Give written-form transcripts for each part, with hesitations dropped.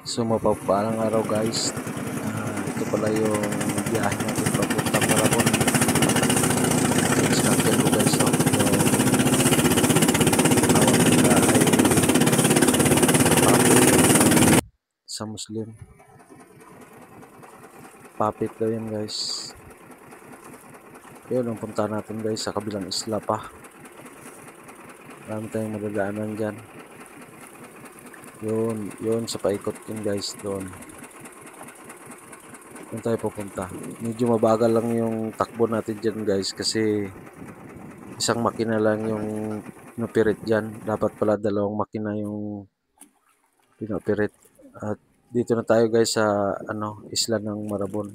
So mapagpalang araw guys. Ito pala yung biyahe natin papuntang Malabon. Yung sinakyan ko guys, yung tawag nila ay papit sa Muslim. Papit daw yan guys. Yun ang punta natin guys, sa kabilang isla pa. Marami tayong madadaanan dyan. Yun sa paikot yun guys, doon tayo pupunta. Medyo mabagal lang yung takbo natin dyan guys, kasi isang makina lang yung pinoperate dyan. Dapat pala dalawang makina yung pinoperate. At dito na tayo guys sa isla ng Marabon.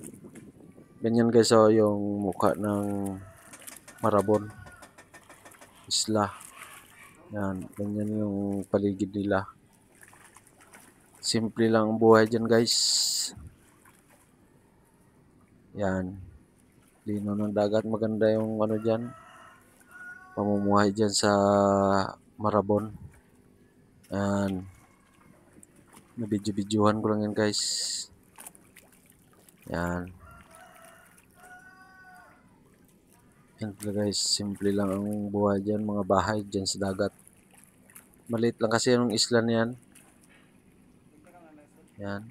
Ganyan guys, yung mukha ng Marabon isla. Yan, ganyan yung paligid nila. Simple lang ang buhay dyan guys. Yan, lino ng dagat, maganda yung dyan, pamumuhay dyan sa Marabon. Yan, nabidyo-bidyuhan ko lang yan guys. Yan guys, simple lang ang buhay dyan, mga bahay dyan sa dagat. Maliit lang kasi yung isla niyan. Yan.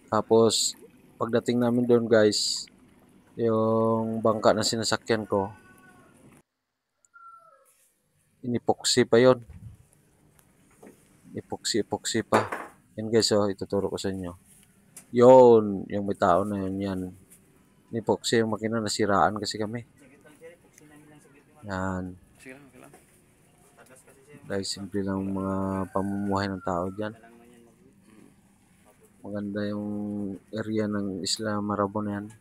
Tapos pagdating namin doon guys, yung bangka na sinasakyan ko, inipoxy pa yon. Epoxy pa. Yan guys, ituturo ko sa inyo. Yon, yung may tao na yun, yan. Inipoxy yung makina, nasiraan kasi kami. Yan. Dahil simple lang mga pamumuhay ng tao dyan. Maganda yung area ng Isla Marabon yan.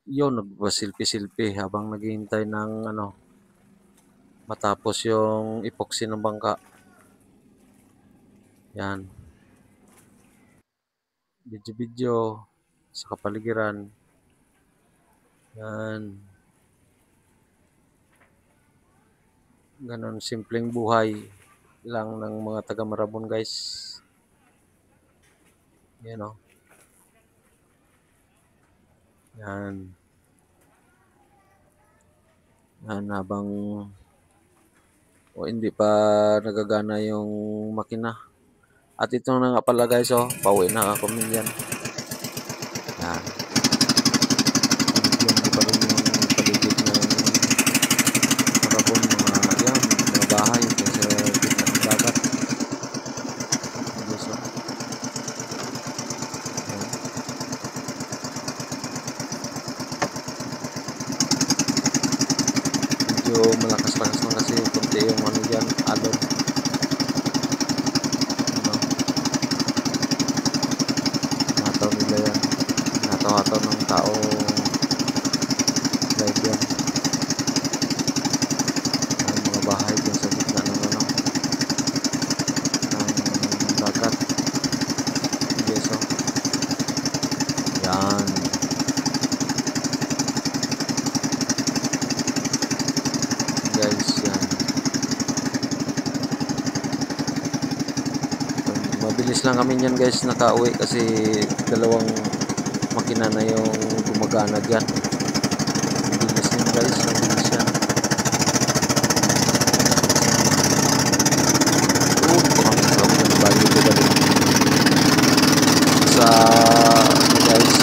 Yun, nagpasilpi-silpi habang naghihintay ng matapos yung epoxy ng bangka. Yan. Video-video sa kapaligiran. Yan. Ganon simpleng buhay lang ng mga taga Marabon guys. Yan o. Yan. Yan, habang hindi pa nagagana yung makina. At ito na nga pala guys, pauwi na ako minyan. Yan. Yung pa rin yung paligid ng Marabon, mga bahay kasi gitna ng dagat. Medyo malakas-lakas lang kasi kunti yung dyan, alon. Nataw nila yan. Nataw-hataw ng tao. Live yan. Ang mga bahay dyan sa gitna ng ng dagat. Yes, yan. Guys, yan. Mabilis lang kami dyan guys nakauwi kasi dalawang makina na yung gumagana dyan. Mabilis yan guys, mabilis yan. Sa guys,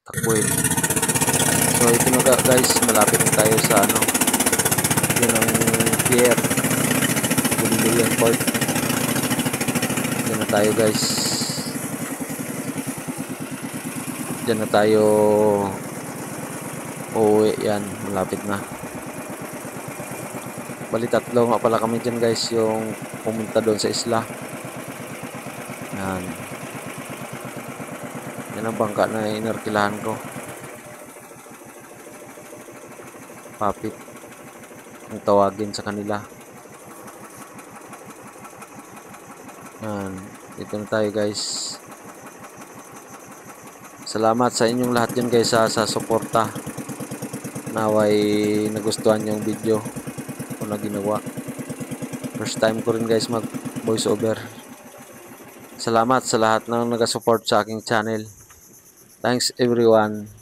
takbuhin. So ito na guys, malapit na tayo sa yun ang pier, Bulilian Port. Diyan na tayo guys, diyan na tayo uuwi. Yan, malapit na. Bali tatlo nga pala kami dyan guys, yung pumunta doon sa isla. Yan, yan ang bangka na inarkilahan ko. Papit ang tawagin sa kanila. Yan, dito na tayo guys. Salamat sa inyong lahat dyan guys sa suporta. Naway nagustuhan yung video ko na ginawa. First time ko rin guys mag voice over. Salamat sa lahat ng nag-support sa aking channel. Thanks everyone.